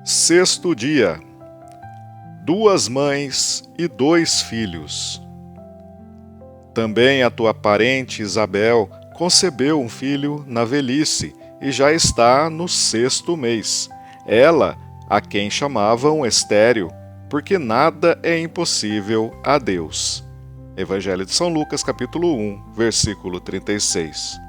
Sexto dia. 2 mães e 2 filhos. Também a tua parente Isabel concebeu um filho na velhice e já está no 6º mês. Ela, a quem chamavam estéril, porque nada é impossível a Deus. Evangelho de São Lucas, capítulo 1, versículo 36.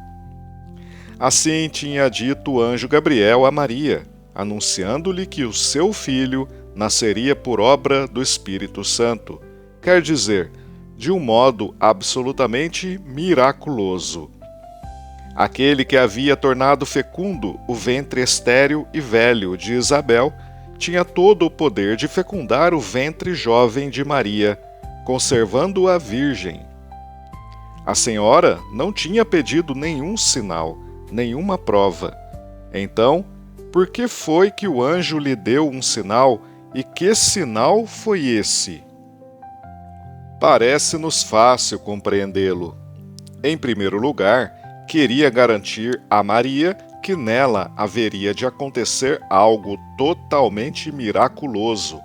Assim tinha dito o anjo Gabriel a Maria, anunciando-lhe que o seu filho nasceria por obra do Espírito Santo, quer dizer, de um modo absolutamente miraculoso. Aquele que havia tornado fecundo o ventre estéril e velho de Isabel tinha todo o poder de fecundar o ventre jovem de Maria, conservando-a virgem. A senhora não tinha pedido nenhum sinal, nenhuma prova. Então, por que foi que o anjo lhe deu um sinal, e que sinal foi esse? Parece-nos fácil compreendê-lo. Em primeiro lugar, queria garantir a Maria que nela haveria de acontecer algo totalmente miraculoso,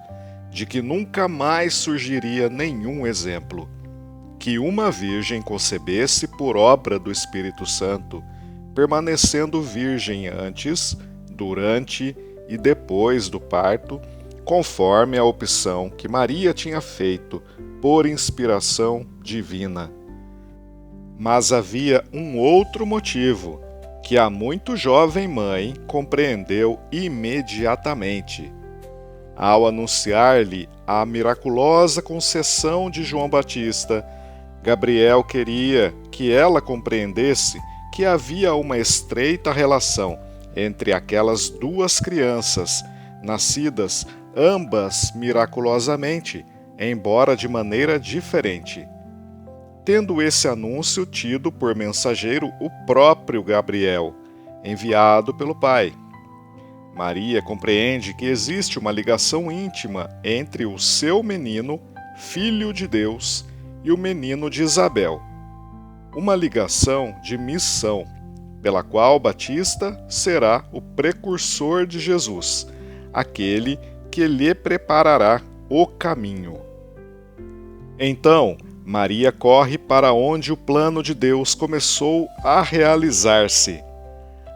de que nunca mais surgiria nenhum exemplo. Que uma virgem concebesse por obra do Espírito Santo, permanecendo virgem antes, durante e depois do parto, conforme a opção que Maria tinha feito por inspiração divina. Mas havia um outro motivo, que a muito jovem mãe compreendeu imediatamente. Ao anunciar-lhe a miraculosa concessão de João Batista, Gabriel queria que ela compreendesse que havia uma estreita relação entre aquelas 2 crianças, nascidas ambas miraculosamente, embora de maneira diferente. Tendo esse anúncio tido por mensageiro o próprio Gabriel, enviado pelo Pai. Maria compreende que existe uma ligação íntima entre o seu menino, filho de Deus, e o menino de Isabel. Uma ligação de missão, pela qual Batista será o precursor de Jesus, aquele que lhe preparará o caminho. Então, Maria corre para onde o plano de Deus começou a realizar-se.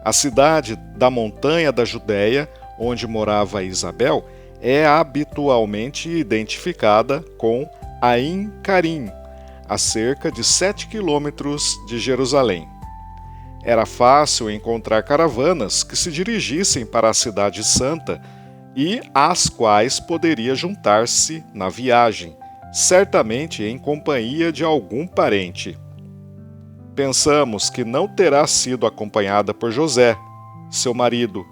A cidade da montanha da Judéia, onde morava Isabel, é habitualmente identificada com Ain Carim, a cerca de 7 quilômetros de Jerusalém. Era fácil encontrar caravanas que se dirigissem para a Cidade Santa e às quais poderia juntar-se na viagem, certamente em companhia de algum parente. Pensamos que não terá sido acompanhada por José, seu marido.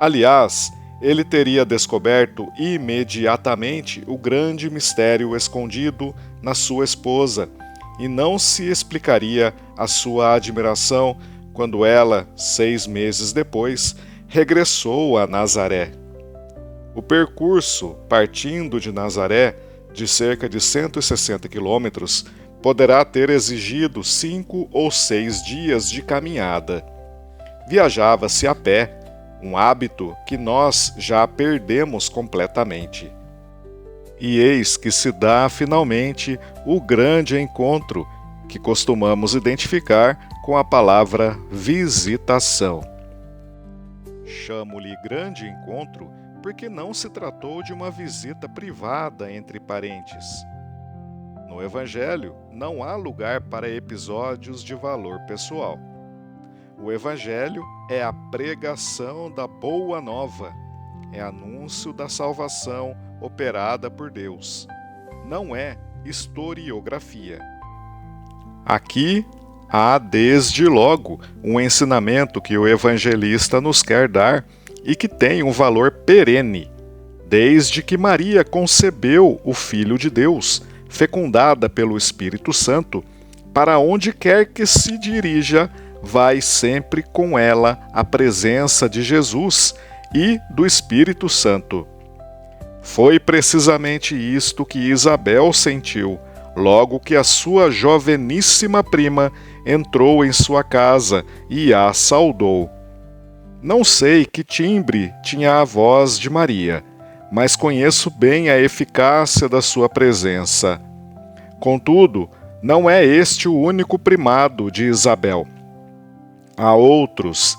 Aliás, ele teria descoberto imediatamente o grande mistério escondido na sua esposa, e não se explicaria a sua admiração quando ela, 6 meses depois, regressou a Nazaré. O percurso, partindo de Nazaré, de cerca de 160 quilômetros, poderá ter exigido 5 ou 6 dias de caminhada. Viajava-se a pé, um hábito que nós já perdemos completamente. E eis que se dá finalmente o grande encontro, que costumamos identificar com a palavra visitação. Chamo-lhe grande encontro porque não se tratou de uma visita privada entre parentes. No Evangelho, não há lugar para episódios de valor pessoal. O Evangelho é a pregação da Boa Nova, é anúncio da salvação operada por Deus. Não é historiografia. Aqui há desde logo um ensinamento que o evangelista nos quer dar e que tem um valor perene, desde que Maria concebeu o Filho de Deus, fecundada pelo Espírito Santo, para onde quer que se dirija, vai sempre com ela a presença de Jesus e do Espírito Santo. Foi precisamente isto que Isabel sentiu, logo que a sua joveníssima prima entrou em sua casa e a saudou. Não sei que timbre tinha a voz de Maria, mas conheço bem a eficácia da sua presença. Contudo, não é este o único primado de Isabel. Há outros.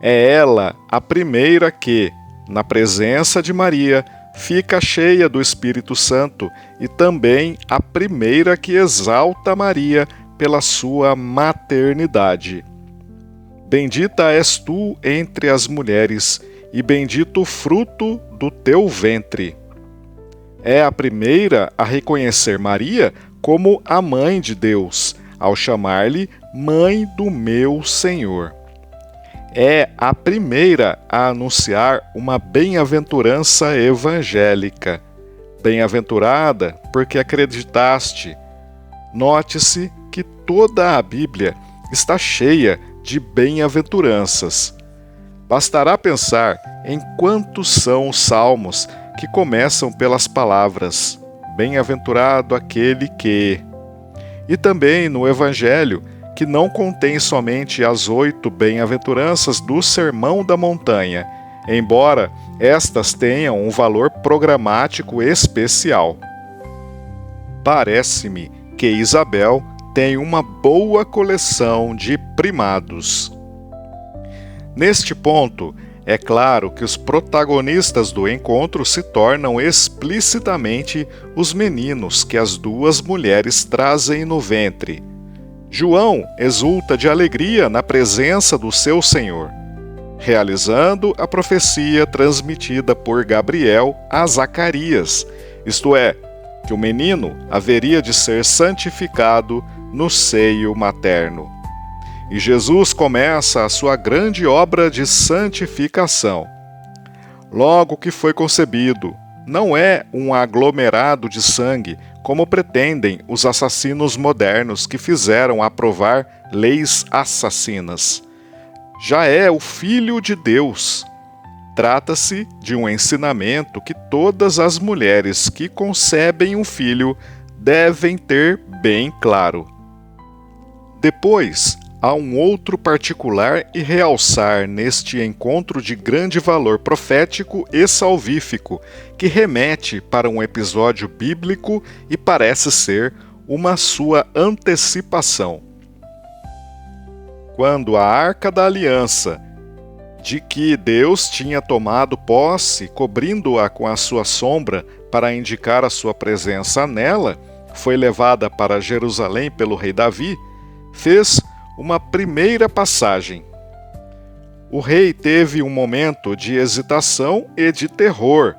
É ela a primeira que, na presença de Maria, fica cheia do Espírito Santo e também a primeira que exalta Maria pela sua maternidade. Bendita és tu entre as mulheres, e bendito o fruto do teu ventre. É a primeira a reconhecer Maria como a mãe de Deus, ao chamar-lhe Mãe do meu Senhor. É a primeira a anunciar uma bem-aventurança evangélica. Bem-aventurada porque acreditaste. Note-se que toda a Bíblia está cheia de bem-aventuranças. Bastará pensar em quantos são os salmos que começam pelas palavras Bem-aventurado aquele que... E também no Evangelho, que não contém somente as 8 bem-aventuranças do Sermão da Montanha, embora estas tenham um valor programático especial. Parece-me que Isabel tem uma boa coleção de primados. Neste ponto, é claro que os protagonistas do encontro se tornam explicitamente os meninos que as duas mulheres trazem no ventre. João exulta de alegria na presença do seu Senhor, realizando a profecia transmitida por Gabriel a Zacarias, isto é, que o menino haveria de ser santificado no seio materno. E Jesus começa a sua grande obra de santificação. Logo que foi concebido, não é um aglomerado de sangue, como pretendem os assassinos modernos que fizeram aprovar leis assassinas. Já é o Filho de Deus. Trata-se de um ensinamento que todas as mulheres que concebem um filho devem ter bem claro. Depois, há um outro particular e realçar neste encontro de grande valor profético e salvífico, que remete para um episódio bíblico e parece ser uma sua antecipação. Quando a Arca da Aliança, de que Deus tinha tomado posse, cobrindo-a com a sua sombra para indicar a sua presença nela, foi levada para Jerusalém pelo rei Davi, fez uma primeira passagem. O rei teve um momento de hesitação e de terror,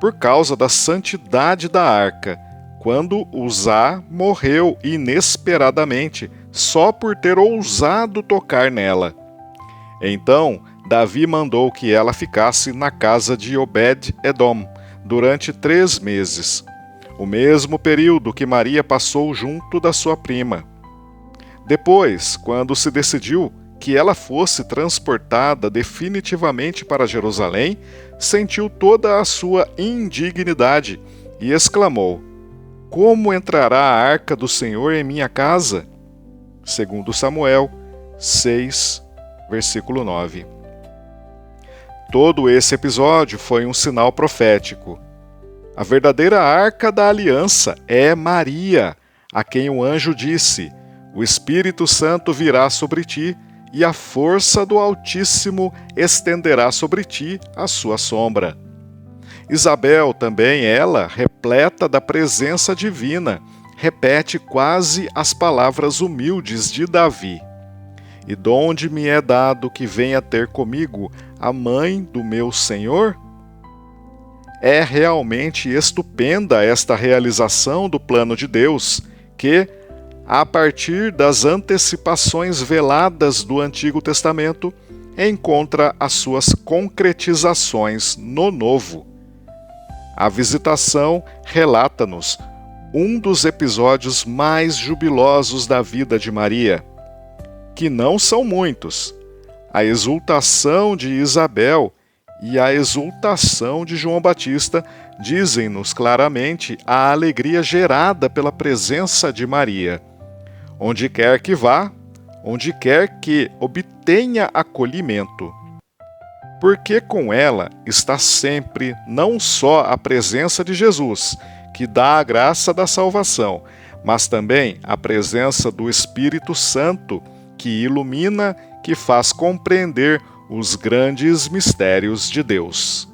por causa da santidade da arca, quando Uzá morreu inesperadamente, só por ter ousado tocar nela. Então, Davi mandou que ela ficasse na casa de Obed-Edom durante 3 meses, o mesmo período que Maria passou junto da sua prima. Depois, quando se decidiu que ela fosse transportada definitivamente para Jerusalém, sentiu toda a sua indignidade e exclamou: Como entrará a arca do Senhor em minha casa? 2 Samuel 6, versículo 9. Todo esse episódio foi um sinal profético. A verdadeira arca da aliança é Maria, a quem o anjo disse: O Espírito Santo virá sobre ti, e a força do Altíssimo estenderá sobre ti a sua sombra. Isabel também, ela, repleta da presença divina, repete quase as palavras humildes de Davi. E donde me é dado que venha ter comigo a mãe do meu Senhor? É realmente estupenda esta realização do plano de Deus, que, a partir das antecipações veladas do Antigo Testamento, encontra as suas concretizações no Novo. A visitação relata-nos um dos episódios mais jubilosos da vida de Maria, que não são muitos: a exultação de Isabel e a exultação de João Batista dizem-nos claramente a alegria gerada pela presença de Maria. Onde quer que vá, onde quer que obtenha acolhimento. porque com ela está sempre não só a presença de Jesus, que dá a graça da salvação, mas também a presença do Espírito Santo, que ilumina, que faz compreender os grandes mistérios de Deus.